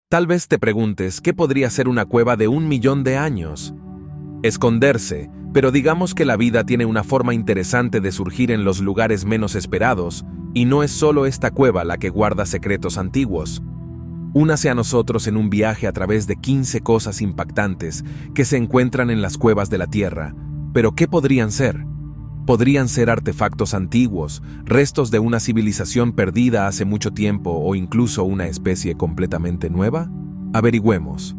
Tal vez te preguntes, ¿qué podría ser una cueva de 1 millón de años? Esconderse, pero digamos que la vida tiene una forma interesante de surgir en los lugares menos esperados, y no es solo esta cueva la que guarda secretos antiguos. Únase a nosotros en un viaje a través de 15 cosas impactantes que se encuentran en las cuevas de la Tierra. ¿Pero qué podrían ser? Podrían ser artefactos antiguos, restos de una civilización perdida hace mucho tiempo o incluso una especie completamente nueva. Averigüemos.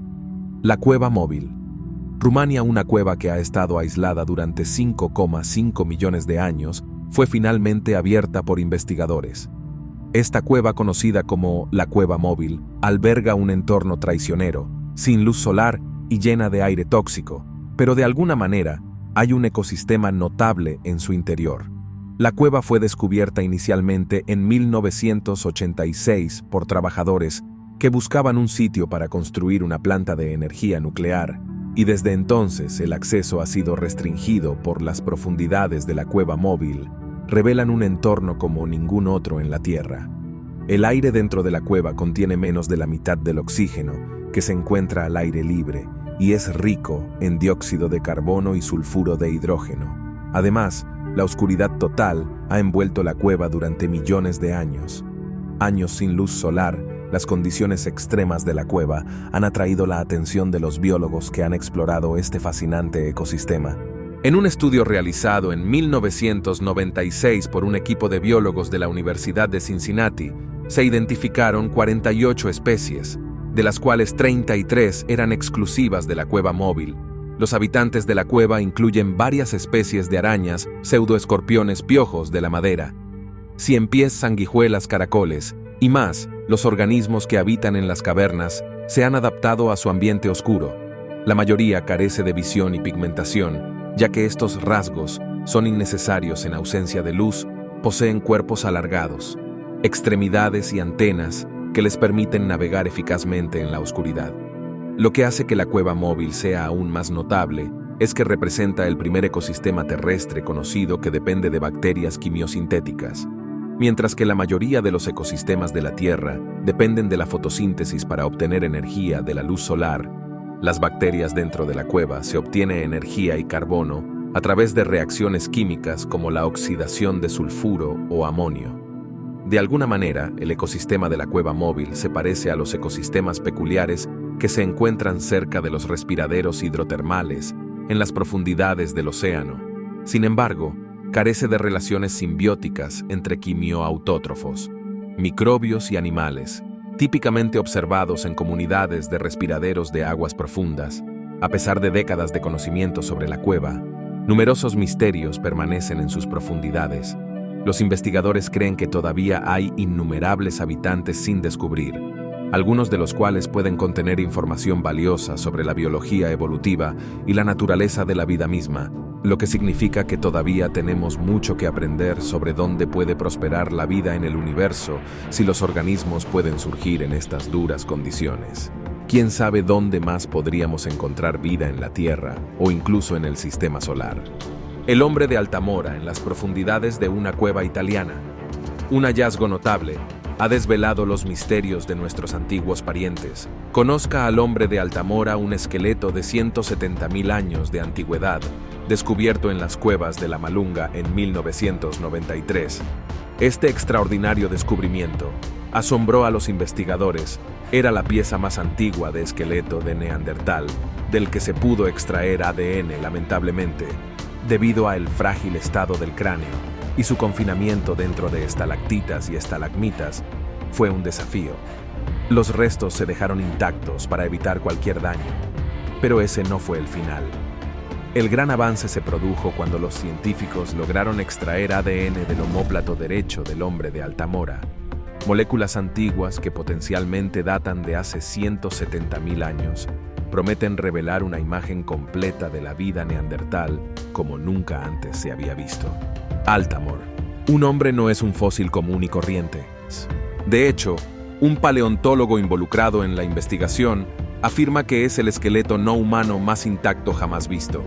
La cueva móvil. Rumania, una cueva que ha estado aislada durante 5,5 millones de años, fue finalmente abierta por investigadores. Esta cueva, conocida como la cueva móvil, alberga un entorno traicionero, sin luz solar y llena de aire tóxico, pero de alguna manera hay un ecosistema notable en su interior. La cueva fue descubierta inicialmente en 1986 por trabajadores que buscaban un sitio para construir una planta de energía nuclear, y desde entonces el acceso ha sido restringido por las profundidades de la cueva móvil. Revelan un entorno como ningún otro en la Tierra. El aire dentro de la cueva contiene menos de la mitad del oxígeno que se encuentra al aire libre y es rico en dióxido de carbono y sulfuro de hidrógeno. Además, la oscuridad total ha envuelto la cueva durante millones de años. Años sin luz solar, las condiciones extremas de la cueva han atraído la atención de los biólogos que han explorado este fascinante ecosistema. En un estudio realizado en 1996 por un equipo de biólogos de la Universidad de Cincinnati, se identificaron 48 especies, de las cuales 33 eran exclusivas de la cueva móvil. Los habitantes de la cueva incluyen varias especies de arañas, pseudoescorpiones, piojos de la madera, ciempiés, sanguijuelas, caracoles y más. Los organismos que habitan en las cavernas se han adaptado a su ambiente oscuro. La mayoría carece de visión y pigmentación, ya que estos rasgos son innecesarios en ausencia de luz. Poseen cuerpos alargados, extremidades y antenas que les permiten navegar eficazmente en la oscuridad. Lo que hace que la cueva móvil sea aún más notable es que representa el primer ecosistema terrestre conocido que depende de bacterias quimiosintéticas. Mientras que la mayoría de los ecosistemas de la Tierra dependen de la fotosíntesis para obtener energía de la luz solar, las bacterias dentro de la cueva se obtiene energía y carbono a través de reacciones químicas como la oxidación de sulfuro o amonio. De alguna manera, el ecosistema de la cueva móvil se parece a los ecosistemas peculiares que se encuentran cerca de los respiraderos hidrotermales en las profundidades del océano. Sin embargo, carece de relaciones simbióticas entre quimioautótrofos, microbios y animales, típicamente observados en comunidades de respiraderos de aguas profundas. A pesar de décadas de conocimiento sobre la cueva, numerosos misterios permanecen en sus profundidades. Los investigadores creen que todavía hay innumerables habitantes sin descubrir, algunos de los cuales pueden contener información valiosa sobre la biología evolutiva y la naturaleza de la vida misma, lo que significa que todavía tenemos mucho que aprender sobre dónde puede prosperar la vida en el universo si los organismos pueden surgir en estas duras condiciones. ¿Quién sabe dónde más podríamos encontrar vida en la Tierra o incluso en el sistema solar? El hombre de Altamora en las profundidades de una cueva italiana. Un hallazgo notable ha desvelado los misterios de nuestros antiguos parientes. Conozca al hombre de Altamora, un esqueleto de 170.000 años de antigüedad, descubierto en las cuevas de la Malunga en 1993. Este extraordinario descubrimiento asombró a los investigadores. Era la pieza más antigua de esqueleto de Neandertal, del que se pudo extraer ADN, lamentablemente, debido al frágil estado del cráneo, y su confinamiento dentro de estalactitas y estalagmitas fue un desafío. Los restos se dejaron intactos para evitar cualquier daño, pero ese no fue el final. El gran avance se produjo cuando los científicos lograron extraer ADN del omóplato derecho del hombre de Altamora, moléculas antiguas que potencialmente datan de hace 170.000 años. Prometen revelar una imagen completa de la vida neandertal como nunca antes se había visto. Altamor. Un hombre no es un fósil común y corriente. De hecho, un paleontólogo involucrado en la investigación afirma que es el esqueleto no humano más intacto jamás visto.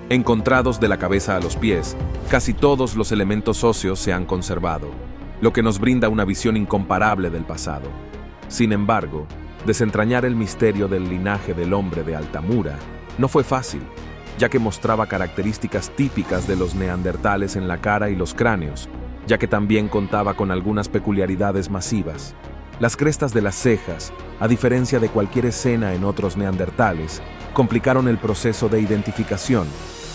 Encontrados de la cabeza a los pies, casi todos los elementos óseos se han conservado, lo que nos brinda una visión incomparable del pasado. Sin embargo, Desentrañar el misterio del linaje del hombre de Altamura no fue fácil, ya que mostraba características típicas de los neandertales en la cara y los cráneos, ya que también contaba con algunas peculiaridades masivas. Las crestas de las cejas, a diferencia de cualquier escena en otros neandertales, complicaron el proceso de identificación,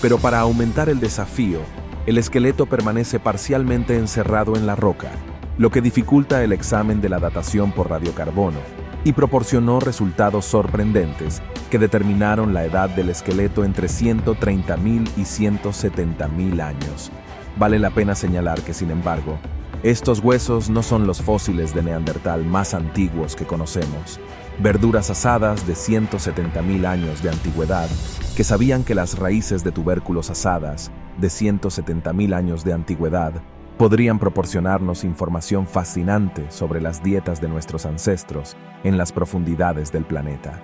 pero para aumentar el desafío, el esqueleto permanece parcialmente encerrado en la roca, lo que dificulta el examen de la datación por radiocarbono y proporcionó resultados sorprendentes que determinaron la edad del esqueleto entre 130.000 y 170.000 años. Vale la pena señalar que, sin embargo, estos huesos no son los fósiles de Neandertal más antiguos que conocemos. Verduras asadas de 170.000 años de antigüedad, que sabían que las raíces de tubérculos asadas de 170.000 años de antigüedad podrían proporcionarnos información fascinante sobre las dietas de nuestros ancestros en las profundidades del planeta.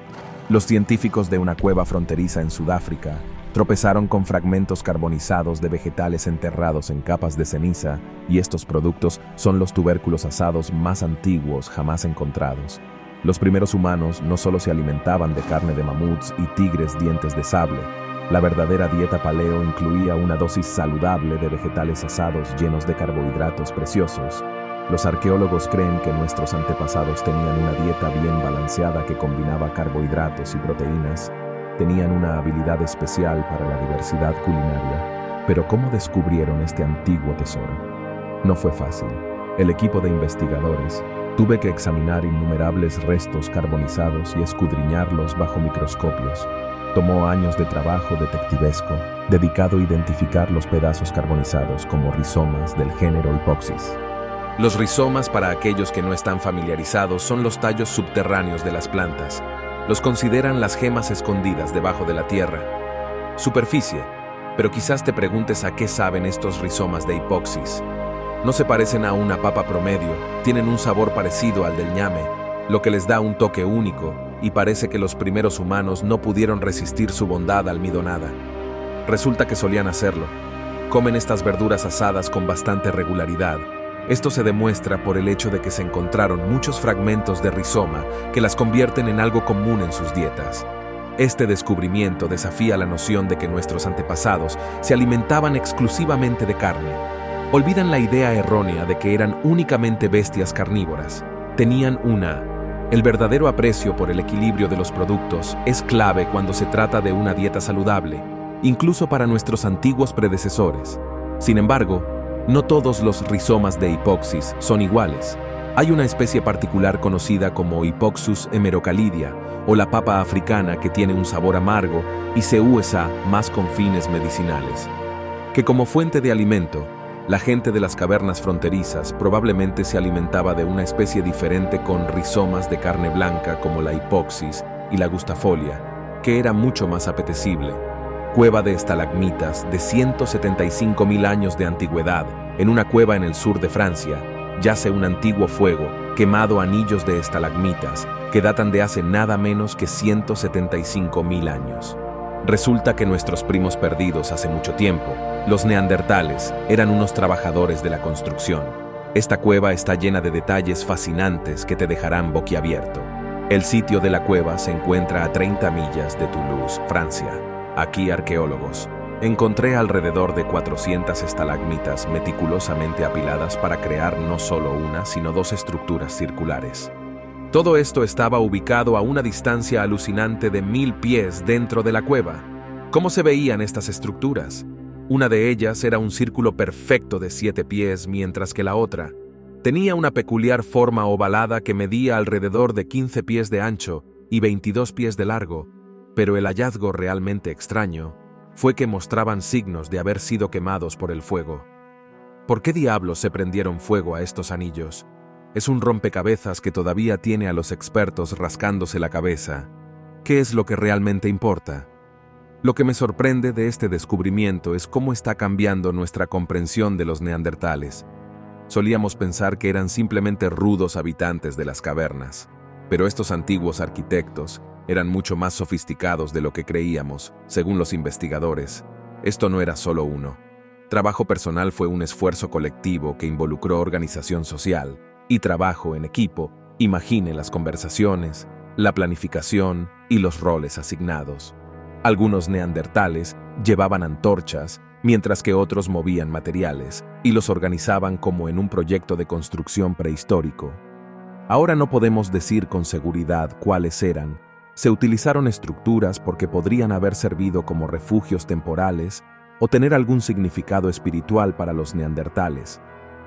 Los científicos de una cueva fronteriza en Sudáfrica tropezaron con fragmentos carbonizados de vegetales enterrados en capas de ceniza, y estos productos son los tubérculos asados más antiguos jamás encontrados. Los primeros humanos no solo se alimentaban de carne de mamuts y tigres dientes de sable. La verdadera dieta paleo incluía una dosis saludable de vegetales asados llenos de carbohidratos preciosos. Los arqueólogos creen que nuestros antepasados tenían una dieta bien balanceada que combinaba carbohidratos y proteínas. Tenían una habilidad especial para la diversidad culinaria. Pero ¿cómo descubrieron este antiguo tesoro? No fue fácil. El equipo de investigadores tuvo que examinar innumerables restos carbonizados y escudriñarlos bajo microscopios. Tomó años de trabajo detectivesco, dedicado a identificar los pedazos carbonizados como rizomas del género Hypoxis. Los rizomas, para aquellos que no están familiarizados, son los tallos subterráneos de las plantas. Los consideran las gemas escondidas debajo de la tierra. Superficie, pero quizás te preguntes a qué saben estos rizomas de Hypoxis. No se parecen a una papa promedio, tienen un sabor parecido al del ñame, lo que les da un toque único, y parece que los primeros humanos no pudieron resistir su bondad almidonada. Resulta que solían hacerlo. Comen estas verduras asadas con bastante regularidad. Esto se demuestra por el hecho de que se encontraron muchos fragmentos de rizoma que las convierten en algo común en sus dietas. Este descubrimiento desafía la noción de que nuestros antepasados se alimentaban exclusivamente de carne. Olvidan la idea errónea de que eran únicamente bestias carnívoras. Tenían El verdadero aprecio por el equilibrio de los productos es clave cuando se trata de una dieta saludable, incluso para nuestros antiguos predecesores. Sin embargo, no todos los rizomas de Hypoxis son iguales. Hay una especie particular conocida como Hypoxus hemerocalidea, o la papa africana, que tiene un sabor amargo y se usa más con fines medicinales. Que como fuente de alimento, la gente de las cavernas fronterizas probablemente se alimentaba de una especie diferente con rizomas de carne blanca como la Hypoxis y la Gustafolia, que era mucho más apetecible. Cueva de estalagmitas de 175.000 años de antigüedad. En una cueva en el sur de Francia yace un antiguo fuego, quemado anillos de estalagmitas que datan de hace nada menos que 175.000 años. Resulta que nuestros primos perdidos hace mucho tiempo, los neandertales, eran unos trabajadores de la construcción. Esta cueva está llena de detalles fascinantes que te dejarán boquiabierto. El sitio de la cueva se encuentra a 30 millas de Toulouse, Francia. Aquí, arqueólogos, encontré alrededor de 400 estalagmitas meticulosamente apiladas para crear no solo una, sino dos estructuras circulares. Todo esto estaba ubicado a una distancia alucinante de 1000 pies dentro de la cueva. ¿Cómo se veían estas estructuras? Una de ellas era un círculo perfecto de 7 pies, mientras que la otra tenía una peculiar forma ovalada que medía alrededor de 15 pies de ancho y 22 pies de largo, pero el hallazgo realmente extraño fue que mostraban signos de haber sido quemados por el fuego. ¿Por qué diablos se prendieron fuego a estos anillos? Es un rompecabezas que todavía tiene a los expertos rascándose la cabeza. ¿Qué es lo que realmente importa? Lo que me sorprende de este descubrimiento es cómo está cambiando nuestra comprensión de los neandertales. Solíamos pensar que eran simplemente rudos habitantes de las cavernas, pero estos antiguos arquitectos eran mucho más sofisticados de lo que creíamos, según los investigadores. Esto no era solo uno. Trabajo personal fue un esfuerzo colectivo que involucró organización social y trabajo en equipo. Imagine las conversaciones, la planificación y los roles asignados. Algunos neandertales llevaban antorchas, mientras que otros movían materiales y los organizaban como en un proyecto de construcción prehistórico. Ahora no podemos decir con seguridad cuáles eran. Se utilizaron estructuras porque podrían haber servido como refugios temporales o tener algún significado espiritual para los neandertales.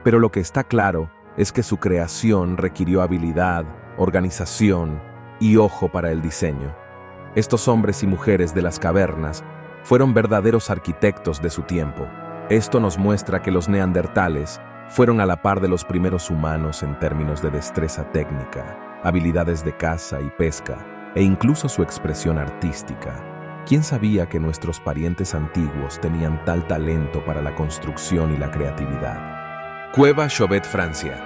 Pero lo que está claro es que su creación requirió habilidad, organización y ojo para el diseño. Estos hombres y mujeres de las cavernas fueron verdaderos arquitectos de su tiempo. Esto nos muestra que los neandertales fueron a la par de los primeros humanos en términos de destreza técnica, habilidades de caza y pesca, e incluso su expresión artística. ¿Quién sabía que nuestros parientes antiguos tenían tal talento para la construcción y la creatividad? Cueva Chauvet, Francia.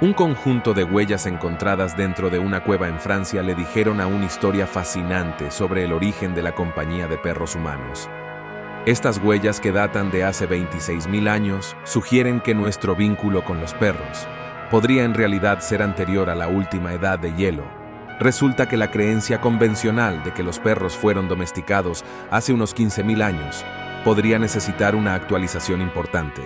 Un conjunto de huellas encontradas dentro de una cueva en Francia le dijeron a una historia fascinante sobre el origen de la compañía de perros humanos. Estas huellas, que datan de hace 26.000 años, sugieren que nuestro vínculo con los perros podría en realidad ser anterior a la última edad de hielo. Resulta que la creencia convencional de que los perros fueron domesticados hace unos 15.000 años podría necesitar una actualización importante.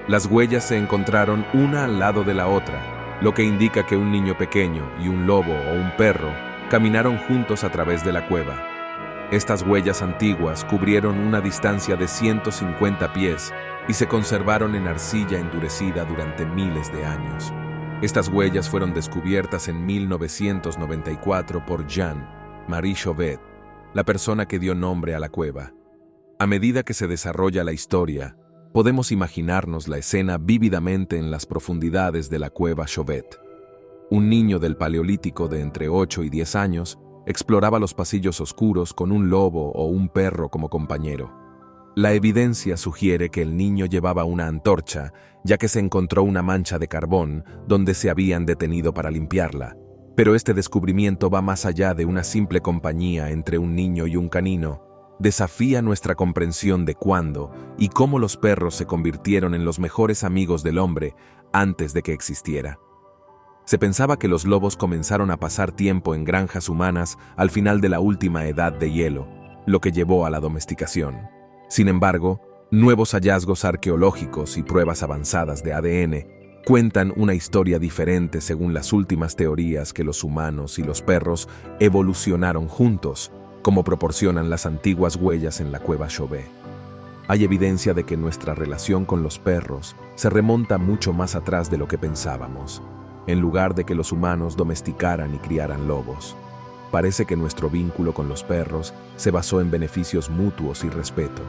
Las huellas se encontraron una al lado de la otra, lo que indica que un niño pequeño y un lobo o un perro caminaron juntos a través de la cueva. Estas huellas antiguas cubrieron una distancia de 150 pies y se conservaron en arcilla endurecida durante miles de años. Estas huellas fueron descubiertas en 1994 por Jean-Marie Chauvet, la persona que dio nombre a la cueva. A medida que se desarrolla la historia, podemos imaginarnos la escena vívidamente en las profundidades de la cueva Chauvet. Un niño del Paleolítico de entre 8 y 10 años exploraba los pasillos oscuros con un lobo o un perro como compañero. La evidencia sugiere que el niño llevaba una antorcha, ya que se encontró una mancha de carbón donde se habían detenido para limpiarla. Pero este descubrimiento va más allá de una simple compañía entre un niño y un canino. Desafía nuestra comprensión de cuándo y cómo los perros se convirtieron en los mejores amigos del hombre antes de que existiera. Se pensaba que los lobos comenzaron a pasar tiempo en granjas humanas al final de la última edad de hielo, lo que llevó a la domesticación. Sin embargo, nuevos hallazgos arqueológicos y pruebas avanzadas de ADN cuentan una historia diferente según las últimas teorías que los humanos y los perros evolucionaron juntos, como proporcionan las antiguas huellas en la cueva Chauvet. Hay evidencia de que nuestra relación con los perros se remonta mucho más atrás de lo que pensábamos, en lugar de que los humanos domesticaran y criaran lobos. Parece que nuestro vínculo con los perros se basó en beneficios mutuos y respeto.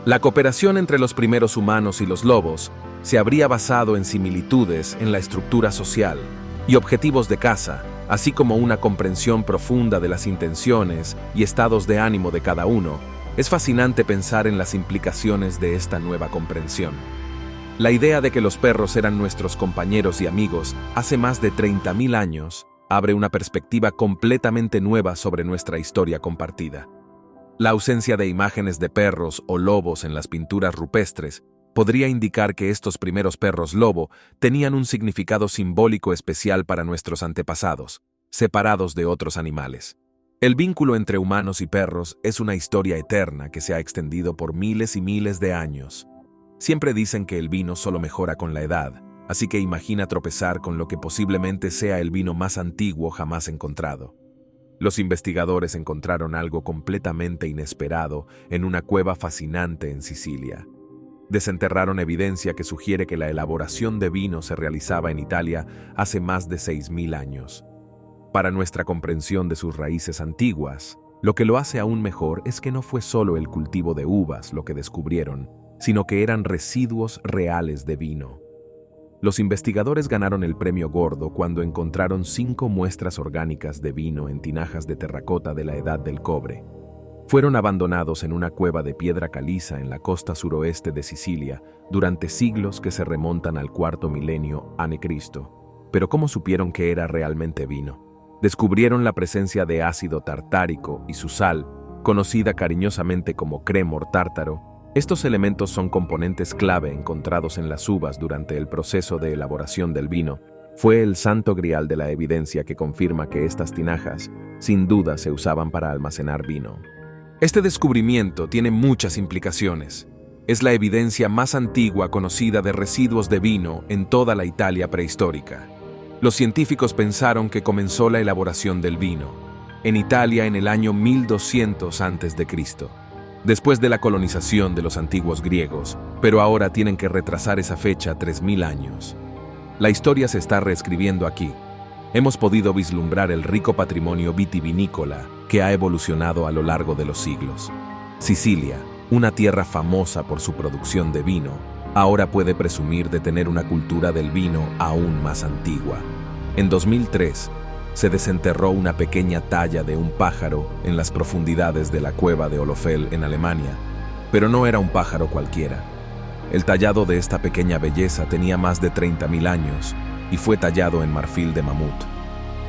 La cooperación entre los primeros humanos y los lobos se habría basado en similitudes en la estructura social y objetivos de caza, así como una comprensión profunda de las intenciones y estados de ánimo de cada uno. Es fascinante pensar en las implicaciones de esta nueva comprensión. La idea de que los perros eran nuestros compañeros y amigos hace más de 30.000 años abre una perspectiva completamente nueva sobre nuestra historia compartida. La ausencia de imágenes de perros o lobos en las pinturas rupestres podría indicar que estos primeros perros lobo tenían un significado simbólico especial para nuestros antepasados, separados de otros animales. El vínculo entre humanos y perros es una historia eterna que se ha extendido por miles y miles de años. Siempre dicen que el vino solo mejora con la edad, así que imagina tropezar con lo que posiblemente sea el vino más antiguo jamás encontrado. Los investigadores encontraron algo completamente inesperado en una cueva fascinante en Sicilia. Desenterraron evidencia que sugiere que la elaboración de vino se realizaba en Italia hace más de 6.000 años. Para nuestra comprensión de sus raíces antiguas, lo que lo hace aún mejor es que no fue solo el cultivo de uvas lo que descubrieron, sino que eran residuos reales de vino. Los investigadores ganaron el premio Gordo cuando encontraron 5 muestras orgánicas de vino en tinajas de terracota de la Edad del Cobre. Fueron abandonados en una cueva de piedra caliza en la costa suroeste de Sicilia durante siglos que se remontan al cuarto milenio a.C. Pero ¿cómo supieron que era realmente vino? Descubrieron la presencia de ácido tartárico y su sal, conocida cariñosamente como crémor tártaro. Estos elementos son componentes clave encontrados en las uvas durante el proceso de elaboración del vino, Fue el santo grial de la evidencia que confirma que estas tinajas, sin duda, se usaban para almacenar vino. Este descubrimiento tiene muchas implicaciones. Es la evidencia más antigua conocida de residuos de vino en toda la Italia prehistórica. Los científicos pensaron que comenzó la elaboración del vino en Italia en el año 1200 a.C., después de la colonización de los antiguos griegos, pero ahora tienen que retrasar esa fecha 3000 años. La historia se está reescribiendo aquí. Hemos podido vislumbrar el rico patrimonio vitivinícola que ha evolucionado a lo largo de los siglos. Sicilia, una tierra famosa por su producción de vino, ahora puede presumir de tener una cultura del vino aún más antigua. En 2003, se desenterró una pequeña talla de un pájaro en las profundidades de la cueva de Olofel en Alemania, pero no era un pájaro cualquiera. El tallado de esta pequeña belleza tenía más de 30.000 años y fue tallado en marfil de mamut.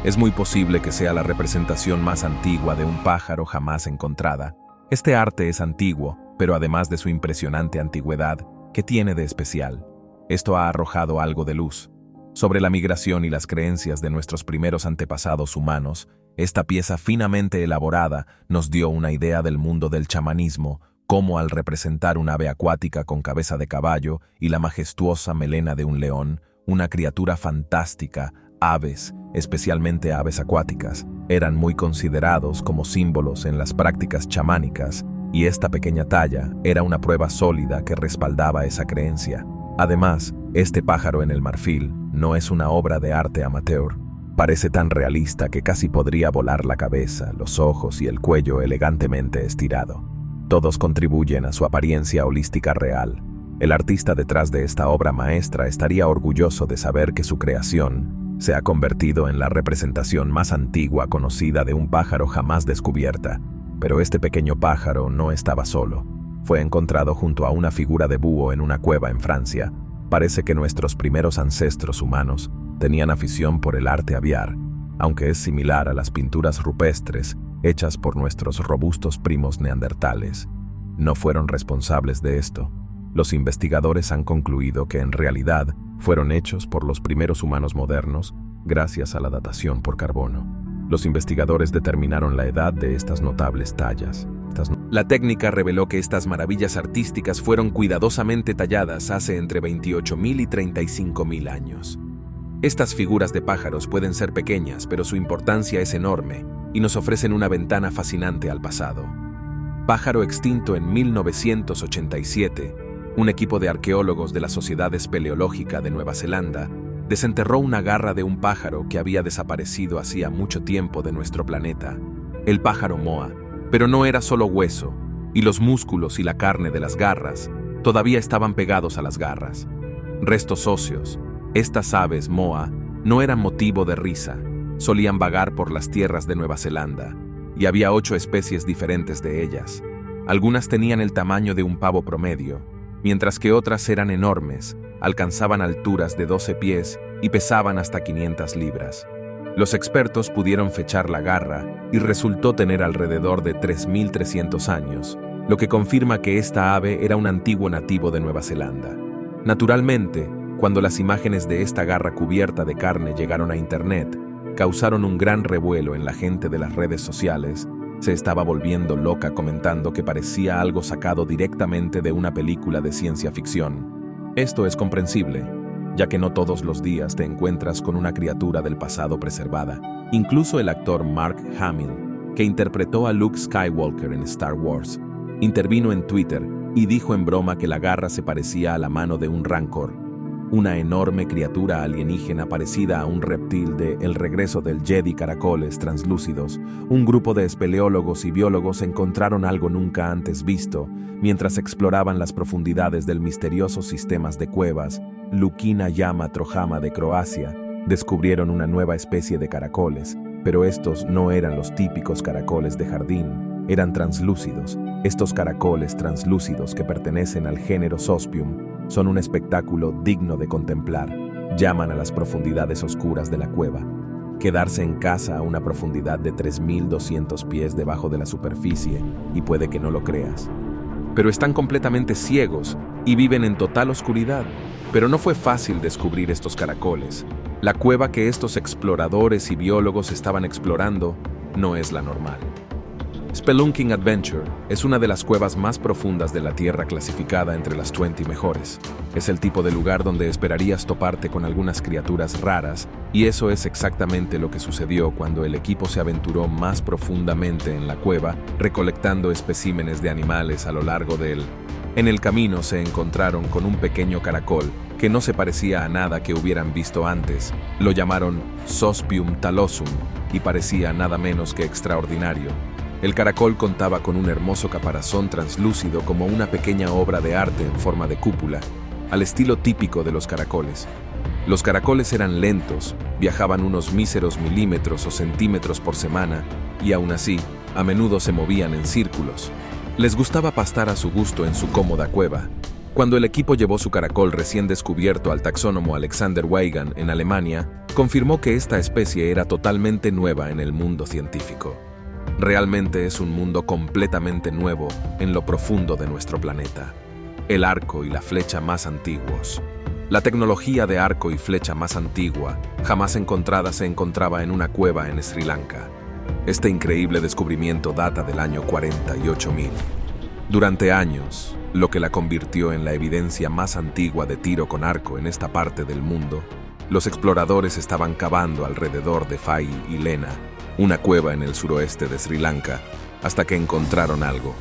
Es muy posible que sea la representación más antigua de un pájaro jamás encontrada. Este arte es antiguo, pero además de su impresionante antigüedad, ¿qué tiene de especial? Esto ha arrojado algo de luz sobre la migración y las creencias de nuestros primeros antepasados humanos. Esta pieza finamente elaborada nos dio una idea del mundo del chamanismo, cómo al representar un ave acuática con cabeza de caballo y la majestuosa melena de un león, una criatura fantástica, aves, especialmente aves acuáticas, eran muy considerados como símbolos en las prácticas chamánicas, y esta pequeña talla era una prueba sólida que respaldaba esa creencia. Además, este pájaro en el marfil no es una obra de arte amateur. Parece tan realista que casi podría volar la cabeza, los ojos y el cuello elegantemente estirado. Todos contribuyen a su apariencia holística real. El artista detrás de esta obra maestra estaría orgulloso de saber que su creación se ha convertido en la representación más antigua conocida de un pájaro jamás descubierta. Pero este pequeño pájaro no estaba solo. Fue encontrado junto a una figura de búho en una cueva en Francia. Parece que nuestros primeros ancestros humanos tenían afición por el arte aviar, aunque es similar a las pinturas rupestres hechas por nuestros robustos primos neandertales. No fueron responsables de esto. Los investigadores han concluido que en realidad fueron hechos por los primeros humanos modernos gracias a la datación por carbono. Los investigadores determinaron la edad de estas notables tallas. La técnica reveló que estas maravillas artísticas fueron cuidadosamente talladas hace entre 28.000 y 35.000 años. Estas figuras de pájaros pueden ser pequeñas, pero su importancia es enorme y nos ofrecen una ventana fascinante al pasado. Pájaro extinto en 1987, un equipo de arqueólogos de la Sociedad Espeleológica de Nueva Zelanda desenterró una garra de un pájaro que había desaparecido hacía mucho tiempo de nuestro planeta, el pájaro moa, pero no era solo hueso, y los músculos y la carne de las garras todavía estaban pegados a las garras. Restos óseos. Estas aves moa no eran motivo de risa, solían vagar por las tierras de Nueva Zelanda, y había 8 especies diferentes de ellas. Algunas tenían el tamaño de un pavo promedio, mientras que otras eran enormes, alcanzaban alturas de 12 pies y pesaban hasta 500 libras. Los expertos pudieron fechar la garra y resultó tener alrededor de 3.300 años, lo que confirma que esta ave era un antiguo nativo de Nueva Zelanda. Naturalmente, cuando las imágenes de esta garra cubierta de carne llegaron a Internet, causaron un gran revuelo en la gente de las redes sociales. Se estaba volviendo loca comentando que parecía algo sacado directamente de una película de ciencia ficción. Esto es comprensible, ya que no todos los días te encuentras con una criatura del pasado preservada. Incluso el actor Mark Hamill, que interpretó a Luke Skywalker en Star Wars, intervino en Twitter y dijo en broma que la garra se parecía a la mano de un rancor, una enorme criatura alienígena parecida a un reptil de El regreso del Jedi caracoles translúcidos. Un grupo de espeleólogos y biólogos encontraron algo nunca antes visto mientras exploraban las profundidades del misterioso sistemas de cuevas Lukina Jama Trojama de Croacia. Descubrieron una nueva especie de caracoles, pero estos no eran los típicos caracoles de jardín, eran translúcidos. Estos caracoles translúcidos que pertenecen al género Zoospium son un espectáculo digno de contemplar. Llaman a las profundidades oscuras de la cueva. Quedarse en casa a una profundidad de 3.200 pies debajo de la superficie, y puede que no lo creas. Pero están completamente ciegos y viven en total oscuridad. Pero no fue fácil descubrir estos caracoles. La cueva que estos exploradores y biólogos estaban explorando no es la normal. Spelunking Adventure es una de las cuevas más profundas de la Tierra, clasificada entre las 20 mejores. Es el tipo de lugar donde esperarías toparte con algunas criaturas raras, y eso es exactamente lo que sucedió cuando el equipo se aventuró más profundamente en la cueva, recolectando especímenes de animales a lo largo de él. En el camino se encontraron con un pequeño caracol que no se parecía a nada que hubieran visto antes. Lo llamaron Zoospium thallosum y parecía nada menos que extraordinario. El caracol contaba con un hermoso caparazón translúcido como una pequeña obra de arte en forma de cúpula, al estilo típico de los caracoles. Los caracoles eran lentos, viajaban unos míseros milímetros o centímetros por semana, y aún así, a menudo se movían en círculos. Les gustaba pastar a su gusto en su cómoda cueva. Cuando el equipo llevó su caracol recién descubierto al taxónomo Alexander Weigand en Alemania, confirmó que esta especie era totalmente nueva en el mundo científico. Realmente es un mundo completamente nuevo en lo profundo de nuestro planeta. El arco y la flecha más antiguos. La tecnología de arco y flecha más antigua, jamás encontrada, se encontraba en una cueva en Sri Lanka. Este increíble descubrimiento data del año 48.000. Durante años, lo que la convirtió en la evidencia más antigua de tiro con arco en esta parte del mundo, los exploradores estaban cavando alrededor de Fai y Lena, una cueva en el suroeste de Sri Lanka, hasta que encontraron algo.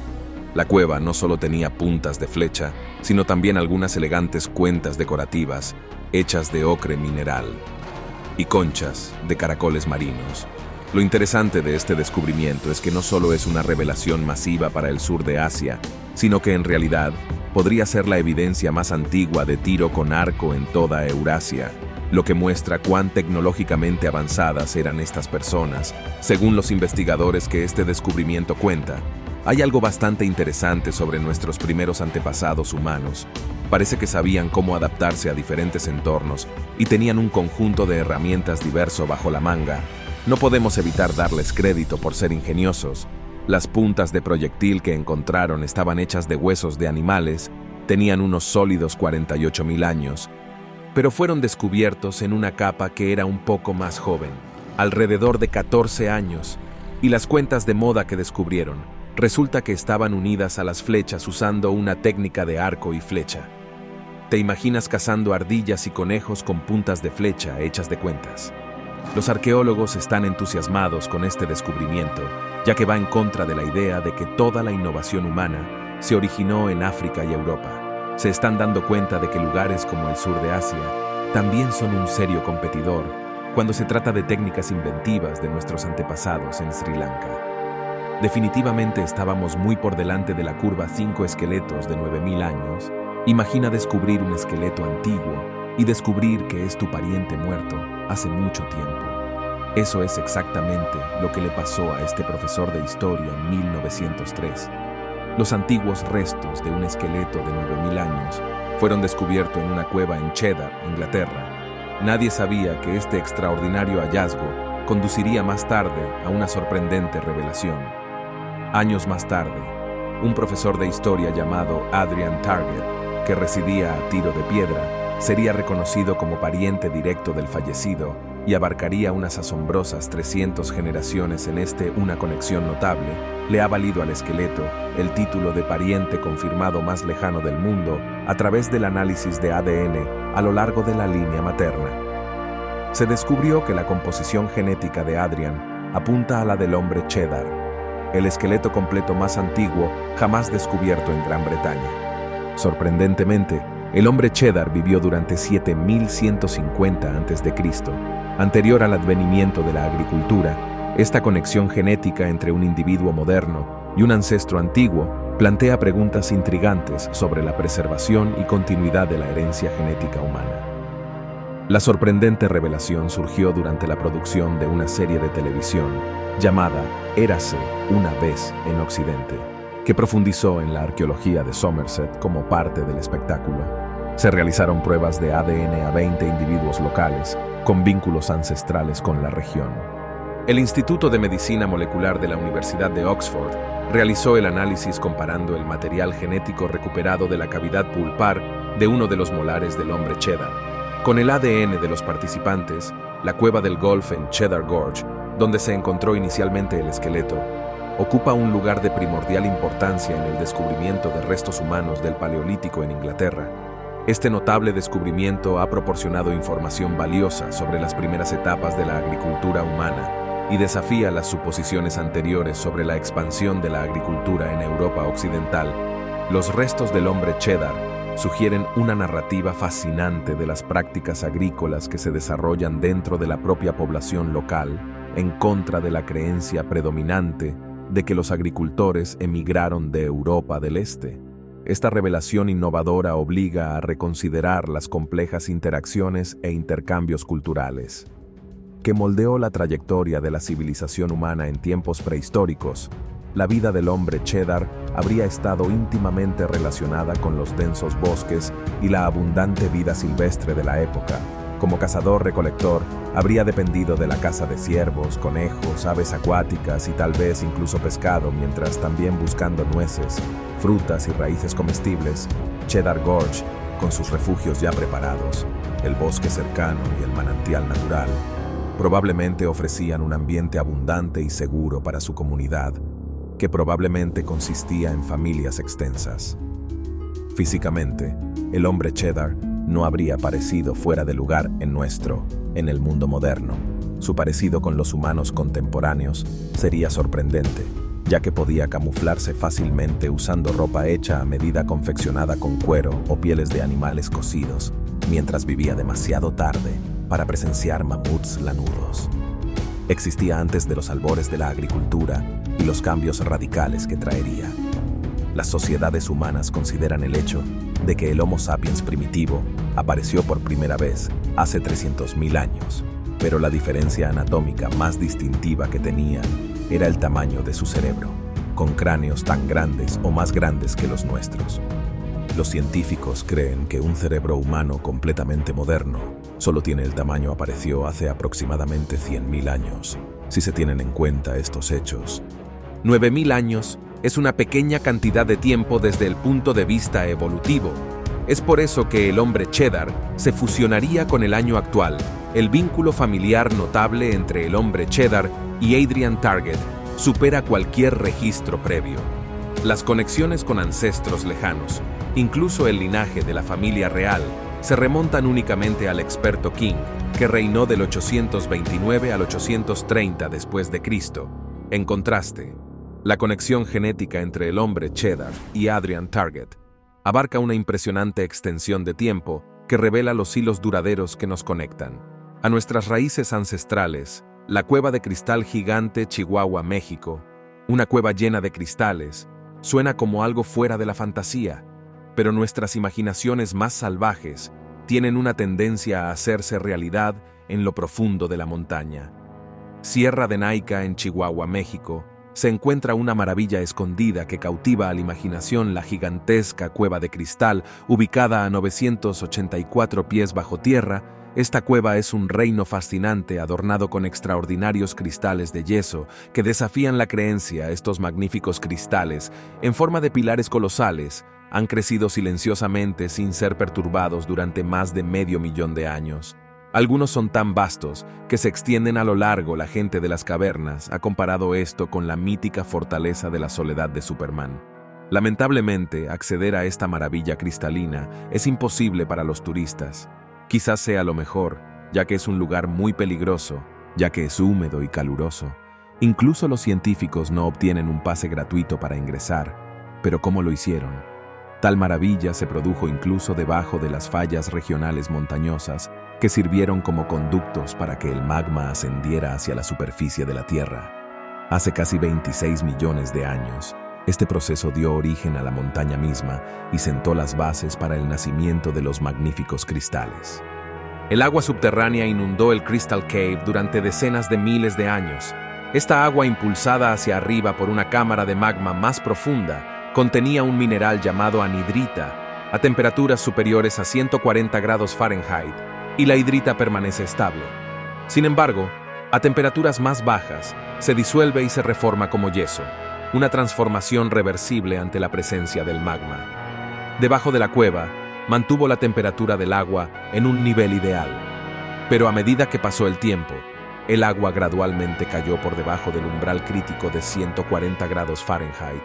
La cueva no solo tenía puntas de flecha, sino también algunas elegantes cuentas decorativas hechas de ocre mineral y conchas de caracoles marinos. Lo interesante de este descubrimiento es que no solo es una revelación masiva para el sur de Asia, sino que en realidad podría ser la evidencia más antigua de tiro con arco en toda Eurasia, lo que muestra cuán tecnológicamente avanzadas eran estas personas. Según los investigadores que este descubrimiento cuenta, hay algo bastante interesante sobre nuestros primeros antepasados humanos. Parece que sabían cómo adaptarse a diferentes entornos y tenían un conjunto de herramientas diverso bajo la manga. No podemos evitar darles crédito por ser ingeniosos. Las puntas de proyectil que encontraron estaban hechas de huesos de animales, tenían unos sólidos 48.000 años, pero fueron descubiertos en una capa que era un poco más joven, alrededor de 14 años, y las cuentas de moda que descubrieron, resulta que estaban unidas a las flechas usando una técnica de arco y flecha. ¿Te imaginas cazando ardillas y conejos con puntas de flecha hechas de cuentas? Los arqueólogos están entusiasmados con este descubrimiento, ya que va en contra de la idea de que toda la innovación humana se originó en África y Europa. Se están dando cuenta de que lugares como el sur de Asia también son un serio competidor cuando se trata de técnicas inventivas de nuestros antepasados en Sri Lanka. Definitivamente estábamos muy por delante de la curva 5 esqueletos de 9.000 años. Imagina descubrir un esqueleto antiguo y descubrir que es tu pariente muerto hace mucho tiempo. Eso es exactamente lo que le pasó a este profesor de historia en 1903. Los antiguos restos de un esqueleto de 9.000 años fueron descubiertos en una cueva en Cheddar, Inglaterra. Nadie sabía que este extraordinario hallazgo conduciría más tarde a una sorprendente revelación. Años más tarde, un profesor de historia llamado Adrian Target, que residía a Tiro de Piedra, sería reconocido como pariente directo del fallecido y abarcaría unas asombrosas 300 generaciones. Una conexión notable le ha valido al esqueleto el título de pariente confirmado más lejano del mundo a través del análisis de ADN a lo largo de la línea materna. Se descubrió que la composición genética de Adrian apunta a la del hombre Cheddar, el esqueleto completo más antiguo jamás descubierto en Gran Bretaña. Sorprendentemente, el hombre Cheddar vivió durante 7150 a.C., anterior al advenimiento de la agricultura. Esta conexión genética entre un individuo moderno y un ancestro antiguo plantea preguntas intrigantes sobre la preservación y continuidad de la herencia genética humana. La sorprendente revelación surgió durante la producción de una serie de televisión llamada Érase una vez en Occidente, que profundizó en la arqueología de Somerset como parte del espectáculo. Se realizaron pruebas de ADN a 20 individuos locales con vínculos ancestrales con la región. El Instituto de Medicina Molecular de la Universidad de Oxford realizó el análisis comparando el material genético recuperado de la cavidad pulpar de uno de los molares del hombre Cheddar. Con el ADN de los participantes, la cueva del Golf en Cheddar Gorge, donde se encontró inicialmente el esqueleto, ocupa un lugar de primordial importancia en el descubrimiento de restos humanos del Paleolítico en Inglaterra. Este notable descubrimiento ha proporcionado información valiosa sobre las primeras etapas de la agricultura humana y desafía las suposiciones anteriores sobre la expansión de la agricultura en Europa occidental. Los restos del hombre cheddar sugieren una narrativa fascinante de las prácticas agrícolas que se desarrollan dentro de la propia población local, en contra de la creencia predominante de que los agricultores emigraron de Europa del Este. Esta revelación innovadora obliga a reconsiderar las complejas interacciones e intercambios culturales que moldeó la trayectoria de la civilización humana en tiempos prehistóricos. La vida del hombre cheddar habría estado íntimamente relacionada con los densos bosques y la abundante vida silvestre de la época. Como cazador-recolector, habría dependido de la caza de ciervos, conejos, aves acuáticas y tal vez incluso pescado, mientras también buscando nueces, frutas y raíces comestibles. Cheddar Gorge, con sus refugios ya preparados, el bosque cercano y el manantial natural, probablemente ofrecían un ambiente abundante y seguro para su comunidad, que probablemente consistía en familias extensas. Físicamente, el hombre cheddar no habría parecido fuera de lugar en el mundo moderno. Su parecido con los humanos contemporáneos sería sorprendente, ya que podía camuflarse fácilmente usando ropa hecha a medida confeccionada con cuero o pieles de animales cocidos, mientras vivía demasiado tarde para presenciar mamuts lanudos. Existía antes de los albores de la agricultura y los cambios radicales que traería. Las sociedades humanas consideran el hecho de que el Homo sapiens primitivo apareció por primera vez hace 300.000 años, pero la diferencia anatómica más distintiva que tenían era el tamaño de su cerebro, con cráneos tan grandes o más grandes que los nuestros. Los científicos creen que un cerebro humano completamente moderno solo tiene el tamaño apareció hace aproximadamente 100.000 años, si se tienen en cuenta estos hechos. 9.000 años es una pequeña cantidad de tiempo desde el punto de vista evolutivo. Es por eso que el hombre cheddar se fusionaría con el año actual. El vínculo familiar notable entre el hombre cheddar y Adrian Target supera cualquier registro previo. Las conexiones con ancestros lejanos, incluso el linaje de la familia real, se remontan únicamente al experto King, que reinó del 829 al 830 después de Cristo. En contraste, la conexión genética entre el hombre cheddar y Adrian Target abarca una impresionante extensión de tiempo que revela los hilos duraderos que nos conectan a nuestras raíces ancestrales. La cueva de cristal gigante Chihuahua, México, una cueva llena de cristales, suena como algo fuera de la fantasía, pero nuestras imaginaciones más salvajes tienen una tendencia a hacerse realidad en lo profundo de la montaña. Sierra de Naica, en Chihuahua, México, se encuentra una maravilla escondida que cautiva a la imaginación: la gigantesca cueva de cristal, ubicada a 984 pies bajo tierra. Esta cueva es un reino fascinante adornado con extraordinarios cristales de yeso que desafían la creencia. Estos magníficos cristales, en forma de pilares colosales, han crecido silenciosamente sin ser perturbados durante más de 500.000 de años. Algunos son tan vastos que se extienden a lo largo. La gente de las cavernas ha comparado esto con la mítica fortaleza de la soledad de Superman. Lamentablemente, acceder a esta maravilla cristalina es imposible para los turistas. Quizás sea lo mejor, ya que es un lugar muy peligroso, ya que es húmedo y caluroso. Incluso los científicos no obtienen un pase gratuito para ingresar. Pero ¿cómo lo hicieron? Tal maravilla se produjo incluso debajo de las fallas regionales montañosas que sirvieron como conductos para que el magma ascendiera hacia la superficie de la Tierra. Hace casi 26 millones de años, este proceso dio origen a la montaña misma y sentó las bases para el nacimiento de los magníficos cristales. El agua subterránea inundó el Crystal Cave durante decenas de miles de años. Esta agua, impulsada hacia arriba por una cámara de magma más profunda, contenía un mineral llamado anhidrita a temperaturas superiores a 140 grados Fahrenheit, y la hidrita permanece estable. Sin embargo, a temperaturas más bajas, se disuelve y se reforma como yeso, una transformación reversible ante la presencia del magma. Debajo de la cueva, mantuvo la temperatura del agua en un nivel ideal. Pero a medida que pasó el tiempo, el agua gradualmente cayó por debajo del umbral crítico de 140 grados Fahrenheit.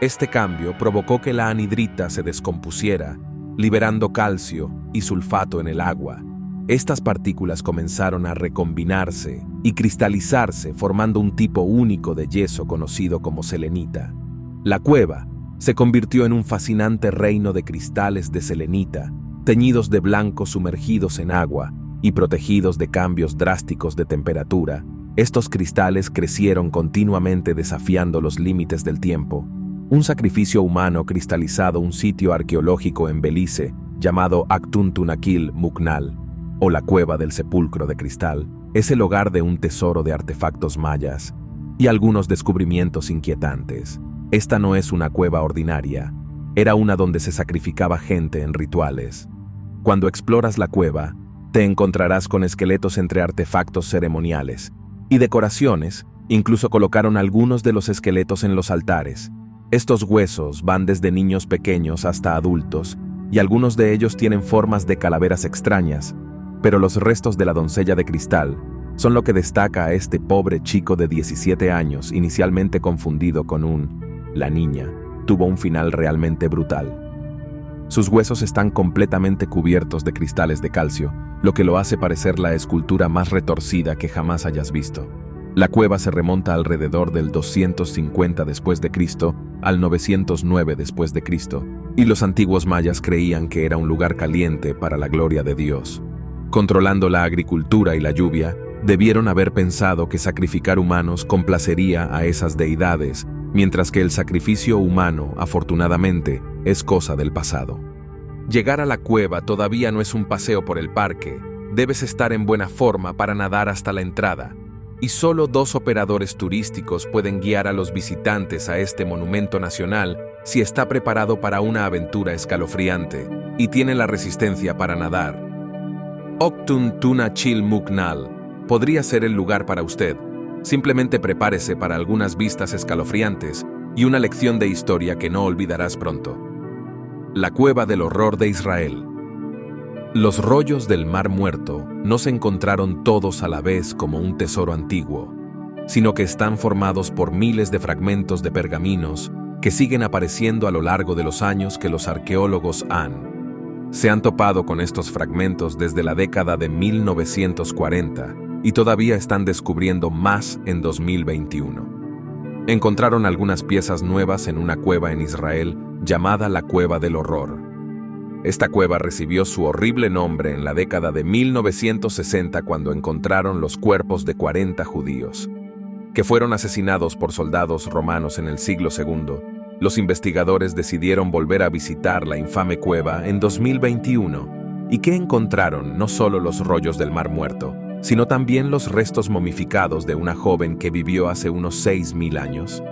Este cambio provocó que la anhidrita se descompusiera, liberando calcio y sulfato en el agua. Estas partículas comenzaron a recombinarse y cristalizarse, formando un tipo único de yeso conocido como selenita. La cueva se convirtió en un fascinante reino de cristales de selenita, teñidos de blanco sumergidos en agua y protegidos de cambios drásticos de temperatura. Estos cristales crecieron continuamente desafiando los límites del tiempo. Un sacrificio humano cristalizado un sitio arqueológico en Belice llamado Aktuntunakil Muknal, o la Cueva del Sepulcro de Cristal, es el hogar de un tesoro de artefactos mayas y algunos descubrimientos inquietantes. Esta no es una cueva ordinaria, era una donde se sacrificaba gente en rituales. Cuando exploras la cueva, te encontrarás con esqueletos entre artefactos ceremoniales y decoraciones. Incluso colocaron algunos de los esqueletos en los altares. Estos huesos van desde niños pequeños hasta adultos, y algunos de ellos tienen formas de calaveras extrañas, pero los restos de la doncella de cristal son lo que destaca a este pobre chico de 17 años, inicialmente confundido con la niña. Tuvo un final realmente brutal. Sus huesos están completamente cubiertos de cristales de calcio, lo que lo hace parecer la escultura más retorcida que jamás hayas visto. La cueva se remonta alrededor del 250 después de Cristo al 909 después de Cristo, y los antiguos mayas creían que era un lugar caliente para la gloria de Dios. Controlando la agricultura y la lluvia, debieron haber pensado que sacrificar humanos complacería a esas deidades, mientras que el sacrificio humano, afortunadamente, es cosa del pasado. Llegar a la cueva todavía no es un paseo por el parque. Debes estar en buena forma para nadar hasta la entrada, y solo 2 operadores turísticos pueden guiar a los visitantes a este monumento nacional si está preparado para una aventura escalofriante y tiene la resistencia para nadar. Aktuntunakil Muknal podría ser el lugar para usted. Simplemente prepárese para algunas vistas escalofriantes y una lección de historia que no olvidarás pronto. La Cueva del Horror de Israel. Los rollos del Mar Muerto no se encontraron todos a la vez como un tesoro antiguo, sino que están formados por miles de fragmentos de pergaminos que siguen apareciendo a lo largo de los años que los arqueólogos se han topado con estos fragmentos desde la década de 1940 y todavía están descubriendo más en 2021. Encontraron algunas piezas nuevas en una cueva en Israel llamada la Cueva del Horror. Esta cueva recibió su horrible nombre en la década de 1960 cuando encontraron los cuerpos de 40 judíos, que fueron asesinados por soldados romanos en el siglo II. Los investigadores decidieron volver a visitar la infame cueva en 2021 y que encontraron no solo los rollos del Mar Muerto, sino también los restos momificados de una joven que vivió hace unos 6.000 años.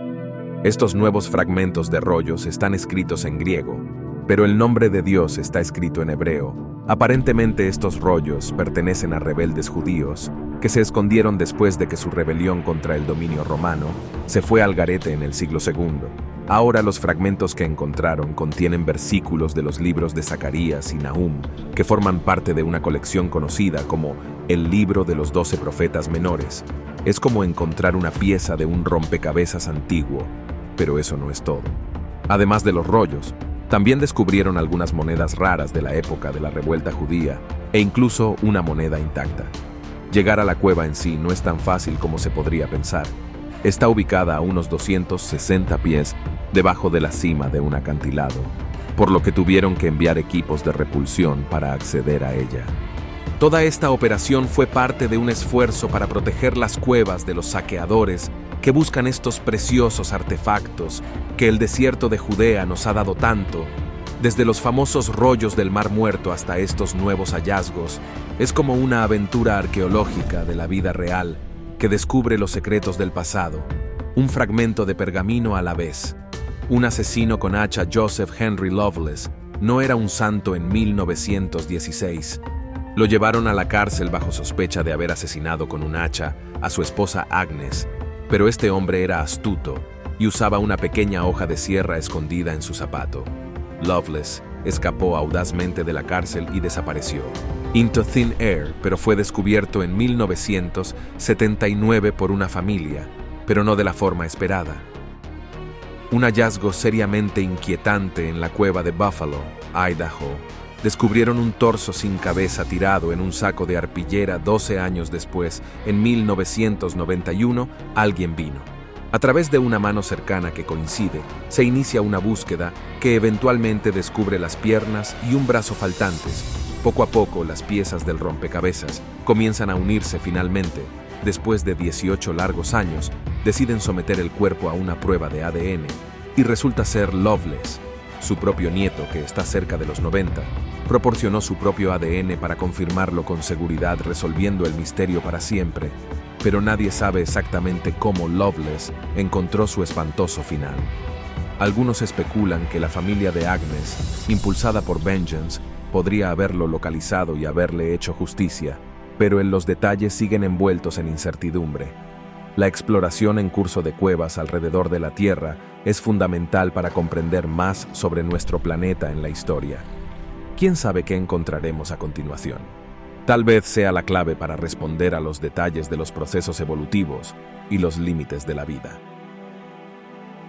Estos nuevos fragmentos de rollos están escritos en griego, pero el nombre de Dios está escrito en hebreo. Aparentemente estos rollos pertenecen a rebeldes judíos que se escondieron después de que su rebelión contra el dominio romano se fue al garete en el siglo II. Ahora los fragmentos que encontraron contienen versículos de los libros de Zacarías y Nahum, que forman parte de una colección conocida como el Libro de los 12 Profetas Menores. Es como encontrar una pieza de un rompecabezas antiguo, pero eso no es todo. Además de los rollos, también descubrieron algunas monedas raras de la época de la revuelta judía e incluso una moneda intacta. Llegar a la cueva en sí no es tan fácil como se podría pensar. Está ubicada a unos 260 pies debajo de la cima de un acantilado, por lo que tuvieron que enviar equipos de repulsión para acceder a ella. Toda esta operación fue parte de un esfuerzo para proteger las cuevas de los saqueadores que buscan estos preciosos artefactos que el desierto de Judea nos ha dado tanto. Desde los famosos rollos del Mar Muerto hasta estos nuevos hallazgos, es como una aventura arqueológica de la vida real que descubre los secretos del pasado, un fragmento de pergamino a la vez. Un asesino con hacha, Joseph Henry Loveless, no era un santo en 1916. Lo llevaron a la cárcel bajo sospecha de haber asesinado con un hacha a su esposa Agnes, pero este hombre era astuto y usaba una pequeña hoja de sierra escondida en su zapato. Loveless escapó audazmente de la cárcel y desapareció. Into Thin Air, pero fue descubierto en 1979 por una familia, pero no de la forma esperada. Un hallazgo seriamente inquietante en la cueva de Buffalo, Idaho. Descubrieron un torso sin cabeza tirado en un saco de arpillera 12 años después. En 1991, alguien vino. A través de una mano cercana que coincide, se inicia una búsqueda que eventualmente descubre las piernas y un brazo faltantes. Poco a poco, las piezas del rompecabezas comienzan a unirse finalmente. Después de 18 largos años, deciden someter el cuerpo a una prueba de ADN y resulta ser Loveless. Su propio nieto, que está cerca de los 90, proporcionó su propio ADN para confirmarlo con seguridad, resolviendo el misterio para siempre. Pero nadie sabe exactamente cómo Loveless encontró su espantoso final. Algunos especulan que la familia de Agnes, impulsada por Vengeance, podría haberlo localizado y haberle hecho justicia, pero los detalles siguen envueltos en incertidumbre. La exploración en curso de cuevas alrededor de la Tierra es fundamental para comprender más sobre nuestro planeta en la historia. ¿Quién sabe qué encontraremos a continuación? Tal vez sea la clave para responder a los detalles de los procesos evolutivos y los límites de la vida.